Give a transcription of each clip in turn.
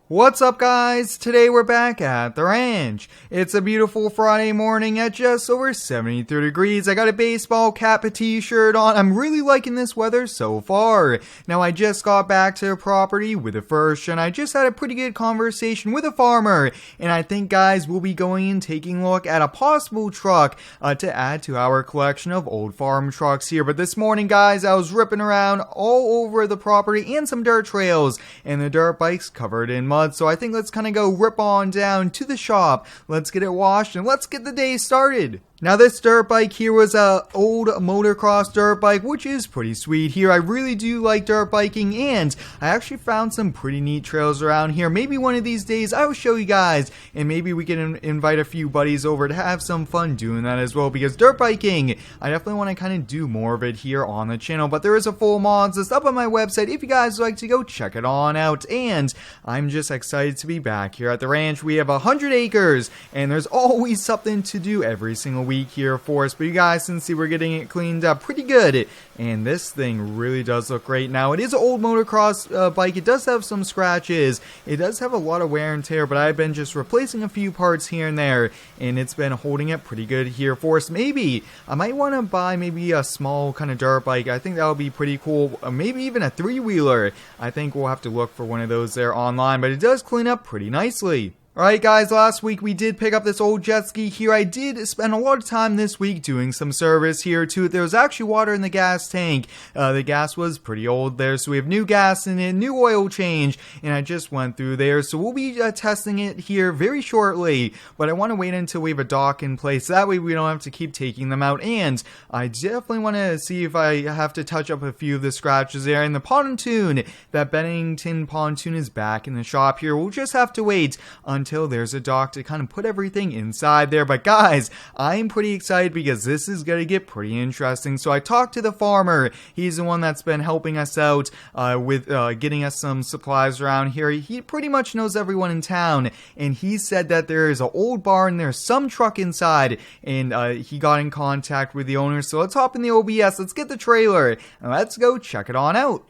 What's up, guys? Today we're back at the ranch. It's a beautiful Friday morning at just over 73 degrees. I got a baseball cap, a t-shirt on. I'm really liking this weather so far. Now, I just got back to the property with the first, and I just had a pretty good conversation with a farmer. And I think, guys, we'll be going and taking a look at a possible truck to add to our collection of old farm trucks here. But this morning, guys, I was ripping around all over the property and some dirt trails, and the dirt bike's covered in mud. So I think let's kind of go rip on down to the shop. Let's get it washed and let's get the day started. Now, this dirt bike here was a old motocross dirt bike, which is pretty sweet here. I really do like dirt biking, and I actually found some pretty neat trails around here. Maybe one of these days I will show you guys, and maybe we can invite a few buddies over to have some fun doing that as well, because dirt biking, I definitely want to kind of do more of it here on the channel. But there is a full mods list up on my website if you guys would like to go check it on out, and I'm just excited to be back here at the ranch. We have 100 acres, and there's always something to do every single week here for us, but you guys can see we're getting it cleaned up pretty good, and this thing really does look great. Now, it is an old motocross bike. It does have some scratches. It does have a lot of wear and tear, but I've been just replacing a few parts here and there, and it's been holding up pretty good here for us. Maybe I might want to buy maybe a small kind of dirt bike. I think that would be pretty cool. Maybe even a three-wheeler. I think we'll have to look for one of those there online, but it does clean up pretty nicely. Alright, guys, last week we did pick up this old jet ski here. I did spend a lot of time this week doing some service here to it. There was actually water in the gas tank. The gas was pretty old there, so we have new gas in it, new oil change, and I just went through there. So we'll be testing it here very shortly, but I want to wait until we have a dock in place. That way we don't have to keep taking them out, and I definitely want to see if I have to touch up a few of the scratches there. And the pontoon, that Bennington pontoon, is back in the shop here. We'll just have to wait until there's a dock to kind of put everything inside there. But guys, I'm pretty excited because this is going to get pretty interesting. So I talked to the farmer. He's the one that's been helping us out with getting us some supplies around here. He pretty much knows everyone in town, and he said that there is an old barn, there's some truck inside, and he got in contact with the owner. So let's hop in the OBS, let's get the trailer, and let's go check it on out.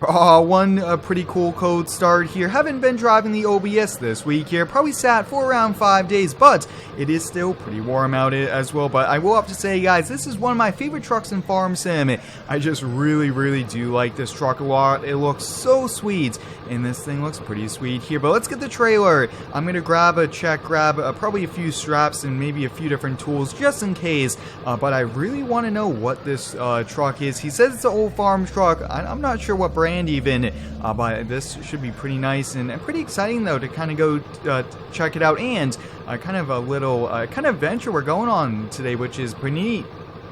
One pretty cool cold start here. Haven't been driving the OBS this week here. Probably sat for around 5 days, but it is still pretty warm out as well. But I will have to say, guys, this is one of my favorite trucks in Farm Sim. I just really do like this truck a lot. It looks so sweet, and this thing looks pretty sweet here. But let's get the trailer. I'm going to grab probably a few straps and maybe a few different tools just in case. But I really want to know what this truck is. He says it's an old farm truck. I'm not sure what brand even, but this should be pretty nice and pretty exciting though to kind of go check it out, and kind of a little kind of venture we're going on today, which is pretty neat.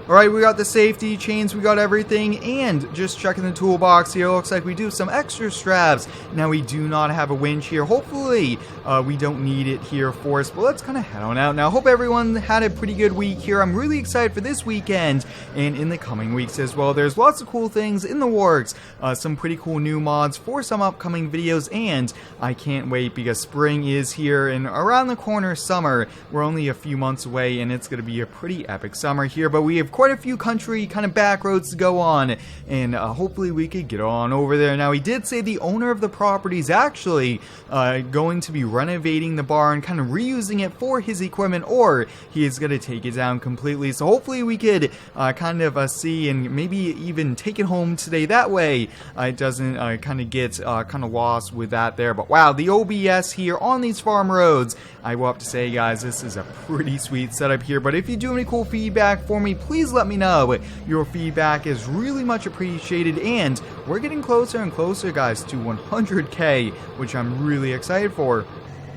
Alright, we got the safety chains, we got everything, and just checking the toolbox here, looks like we do have some extra straps. Now, we do not have a winch here. Hopefully, we don't need it here for us, but let's kind of head on out. Now, hope everyone had a pretty good week here. I'm really excited for this weekend and in the coming weeks as well. There's lots of cool things in the works, some pretty cool new mods for some upcoming videos, and I can't wait because spring is here, and around the corner, summer. We're only a few months away, and it's going to be a pretty epic summer here, but we have quite a few country kind of back roads to go on, and hopefully we could get on over there. Now, he did say the owner of the property is actually going to be renovating the barn, kind of reusing it for his equipment, or he is going to take it down completely. So hopefully we could kind of see and maybe even take it home today. That way it doesn't kind of get kind of lost with that there. But wow, the OBS here on these farm roads, I will have to say, guys, this is a pretty sweet setup here. But if you do have any cool feedback for me, please let me know. Your feedback is really much appreciated, and we're getting closer and closer, guys, to 100K, which I'm really excited for.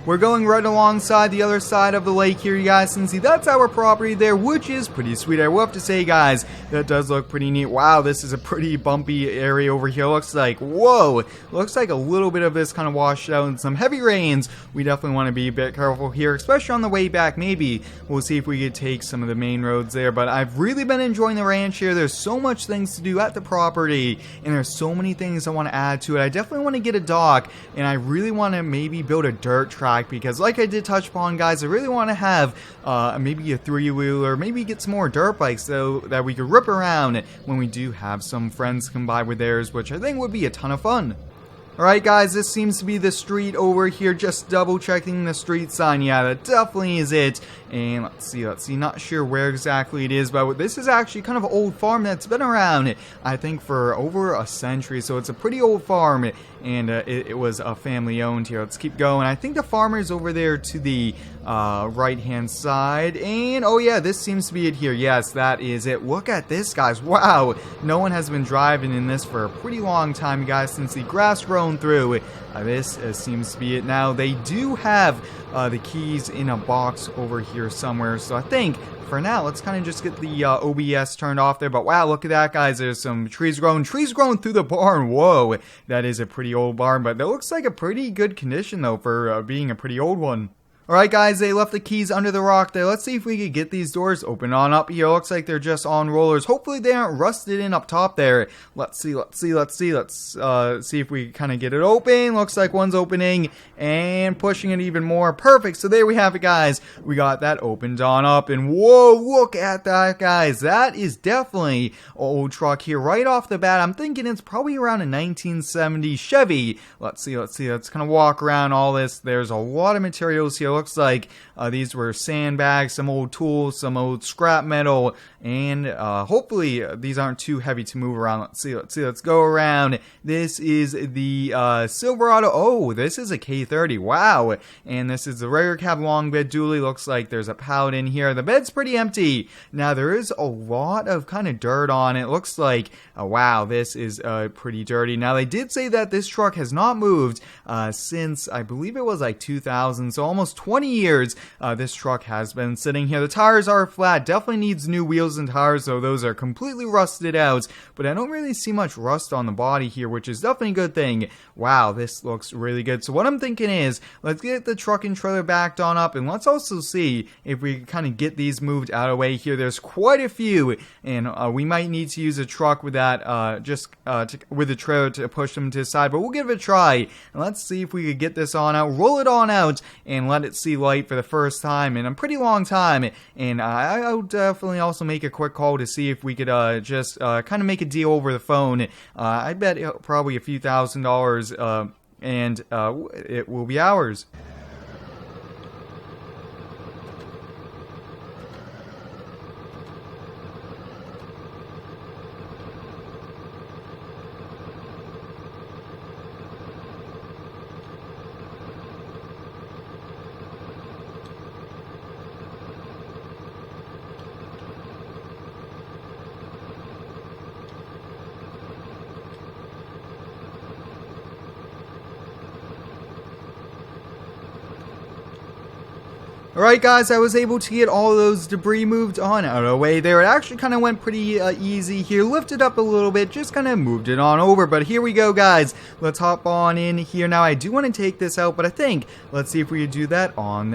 We're going right alongside the other side of the lake here, you guys can see that's our property there, which is pretty sweet. I will have to say, guys, that does look pretty neat. Wow, this is a pretty bumpy area over here. Looks like, whoa, looks like a little bit of this kind of washed out in some heavy rains. We definitely want to be a bit careful here, especially on the way back. Maybe we'll see if we could take some of the main roads there, but I've really been enjoying the ranch here. There's so much things to do at the property, and there's so many things I want to add to it. I definitely want to get a dock, and I really want to maybe build a dirt track, because like I did touch upon, guys, I really want to have maybe a three-wheeler, maybe get some more dirt bikes so that we could rip around when we do have some friends come by with theirs, which I think would be a ton of fun. Alright guys, this seems to be the street over here, just double checking the street sign. Yeah, that definitely is it. And let's see, not sure where exactly it is, but this is actually kind of an old farm that's been around, I think, for over a century. So it's a pretty old farm, and it was family owned here. Let's keep going. I think the farmer's over there to the right hand side, and oh yeah, this seems to be it here. Yes, that is it. Look at this, guys. Wow, no one has been driving in this for a pretty long time, guys, since the grass grown through. This seems to be it. Now they do have the keys in a box over here somewhere, so I think for now let's kind of just get the OBS turned off there. But wow, look at that, guys. There's some trees growing through the barn. Whoa, that is a pretty old barn, but that looks like a pretty good condition though for being a pretty old one. Alright guys, they left the keys under the rock there. Let's see if we could get these doors open on up here. Looks like they're just on rollers. Hopefully they aren't rusted in up top there. Let's see if we kind of get it open. Looks like one's opening and pushing it even more. Perfect. So there we have it, guys. We got that opened on up, and whoa, look at that, guys. That is definitely an old truck here right off the bat. I'm thinking it's probably around a 1970 Chevy. Let's see. Let's kind of walk around all this. There's a lot of materials here. Looks like these were sandbags, some old tools, some old scrap metal, and hopefully these aren't too heavy to move around. Let's see, let's go around. This is the Silverado. Oh, this is a K30. Wow. And this is the regular cab long bed dually. Looks like there's a pallet in here. The bed's pretty empty. Now there is a lot of kind of dirt on it. Looks like, wow, this is pretty dirty. Now they did say that this truck has not moved since, I believe it was like 2000, so almost 20 years this truck has been sitting here. The tires are flat, definitely needs new wheels and tires, so those are completely rusted out, but I don't really see much rust on the body here, which is definitely a good thing. Wow, this looks really good. So what I'm thinking is, let's get the truck and trailer backed on up, and let's also see if we can kind of get these moved out of the way here. There's quite a few, and we might need to use a truck with that, with the trailer to push them to the side, but we'll give it a try, and let's see if we could get this on out, roll it on out, and let it see light for the first time in a pretty long time. And I'll definitely also make a quick call to see if we could just kind of make a deal over the phone. I bet probably a few $1,000s, and it will be ours. Alright guys, I was able to get all of those debris moved on out of the way there. It actually kind of went pretty easy here. Lifted up a little bit, just kind of moved it on over. But here we go, guys. Let's hop on in here. Now I do want to take this out, but I think, let's see if we can do that on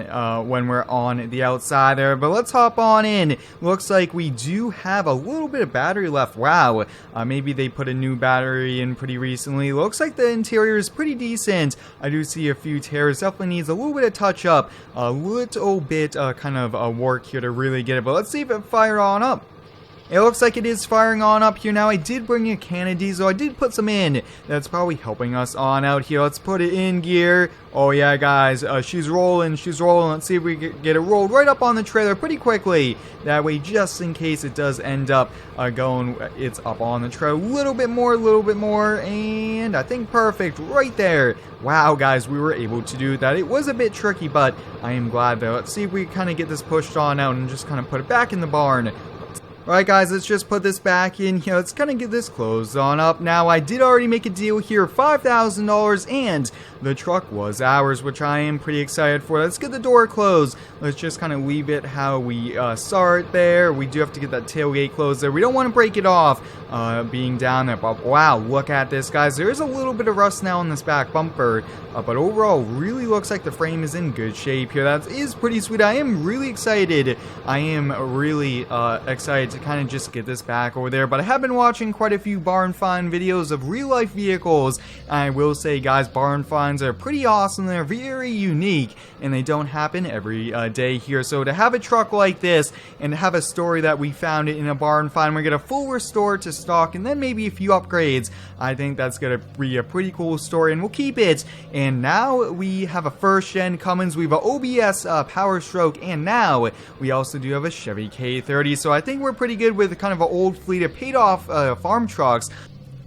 when we're on the outside there. But let's hop on in. Looks like we do have a little bit of battery left. Wow, maybe they put a new battery in pretty recently. Looks like the interior is pretty decent. I do see a few tears. Definitely needs a little bit of touch up. A little bit kind of work here to really get it, but let's see if it fired on up. It looks like it is firing on up here. Now I did bring a can of diesel. I did put some in. That's probably helping us on out here. Let's put it in gear. Oh yeah, guys, she's rolling. Let's see if we can get it rolled right up on the trailer pretty quickly. That way, just in case it does end up going, it's up on the trailer. A little bit more, and I think perfect right there. Wow, guys, we were able to do that. It was a bit tricky, but I am glad though. Let's see if we kind of get this pushed on out and just kind of put it back in the barn. Alright guys, let's just put this back in here. Let's kind of get this closed on up. Now, I did already make a deal here, $5,000, and the truck was ours, which I am pretty excited for. Let's get the door closed. Let's just kind of leave it how we saw it there. We do have to get that tailgate closed there. We don't want to break it off being down there. But wow, look at this, guys. There is a little bit of rust now on this back bumper, but overall, really looks like the frame is in good shape here. That is pretty sweet. I am really excited. I am really excited to kind of just get this back over there. But I have been watching quite a few barn find videos of real life vehicles. I will say, guys, barn finds are pretty awesome. They're very unique, and they don't happen every day here. So to have a truck like this and to have a story that we found it in a barn find, we get a full restore to stock and then maybe a few upgrades, I think that's gonna be a pretty cool story, and we'll keep it. And now we have a first gen Cummins, we have a OBS Power Stroke, and now we also do have a Chevy K30. So I think we're pretty good with kind of an old fleet of paid off farm trucks.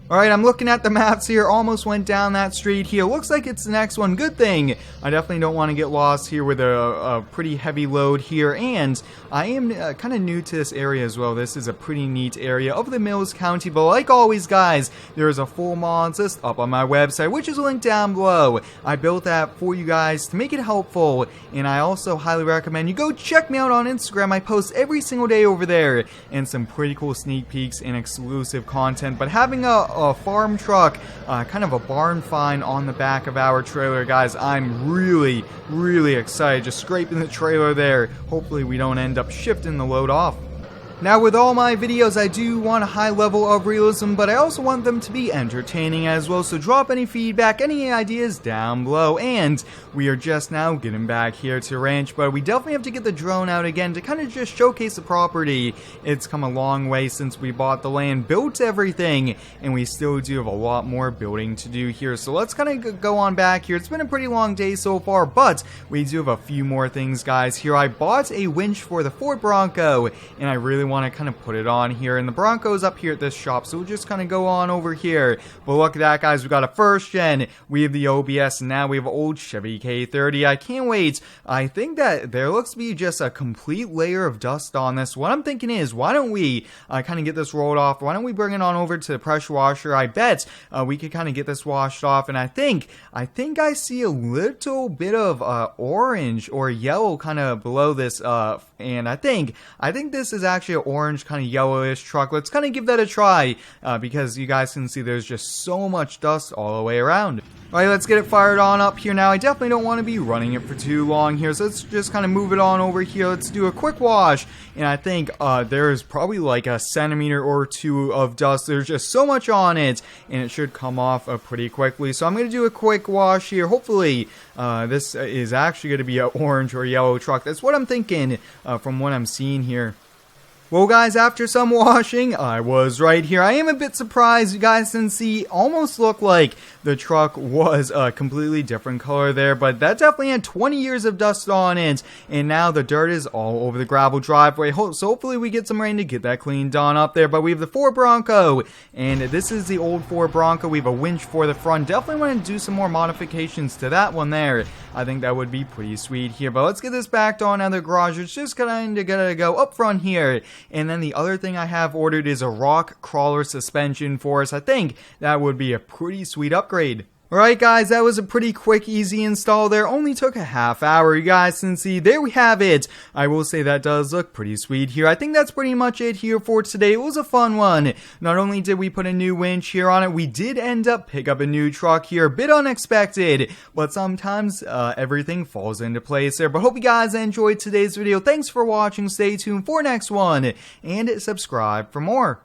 Alright, I'm looking at the maps here, almost went down that street here. Looks like it's the next one. Good thing I definitely don't want to get lost here with a pretty heavy load here. And I am kind of new to this area as well. This is a pretty neat area of the Mills County. But like always, guys, there is a full mod list up on my website, which is linked down below. I built that for you guys to make it helpful. And I also highly recommend you go check me out on Instagram. I post every single day over there. And some pretty cool sneak peeks and exclusive content. But having a farm truck, kind of a barn find on the back of our trailer, guys, I'm really excited. Just scraping the trailer there. Hopefully we don't end up shifting the load off. Now, with all my videos, I do want a high level of realism, but I also want them to be entertaining as well, so drop any feedback, any ideas down below. And we are just now getting back here to ranch, but we definitely have to get the drone out again to kind of just showcase the property. It's come a long way since we bought the land, built everything, and we still do have a lot more building to do here. So let's kind of go on back here. It's been a pretty long day so far, but we do have a few more things, guys. Here, I bought a winch for the Ford Bronco, and I really want to kind of put it on here, and the Bronco's up here at this shop, so we'll just kind of go on over here. But look at that, guys, we got a first gen, we have the OBS, and now we have an old Chevy K30. I can't wait. I think that there looks to be just a complete layer of dust on this. What I'm thinking is, why don't we kind of get this rolled off? Why don't we bring it on over to the pressure washer? I bet we could kind of get this washed off, and I think I see a little bit of orange or yellow kind of below this, and I think this is actually an orange kind of yellowish truck. Let's kind of give that a try, because you guys can see there's just so much dust all the way around. Alright, let's get it fired on up here now. I definitely don't want to be running it for too long here, so let's just kind of move it on over here. Let's do a quick wash, and I think there's probably like a centimeter or two of dust. There's just so much on it, and it should come off pretty quickly. So I'm going to do a quick wash here. Hopefully this is actually going to be an orange or yellow truck. That's what I'm thinking from what I'm seeing here. Well, guys, after some washing, I was right here. I am a bit surprised. You guys can see, almost looked like the truck was a completely different color there, but that definitely had 20 years of dust on it, and now the dirt is all over the gravel driveway. So hopefully we get some rain to get that cleaned on up there. But we have the Ford Bronco, and this is the old Ford Bronco. We have a winch for the front. Definitely want to do some more modifications to that one there. I think that would be pretty sweet here. But let's get this backed on out of the garage. It's just kind of gonna go up front here. And then the other thing I have ordered is a rock crawler suspension for us. I think that would be a pretty sweet upgrade. Alright, guys, that was a pretty quick, easy install there. Only took a half hour. You guys can see, there we have it. I will say that does look pretty sweet here. I think that's pretty much it here for today. It was a fun one. Not only did we put a new winch here on it, we did end up pick up a new truck here. A bit unexpected, but sometimes everything falls into place there. But hope you guys enjoyed today's video. Thanks for watching. Stay tuned for next one, and subscribe for more.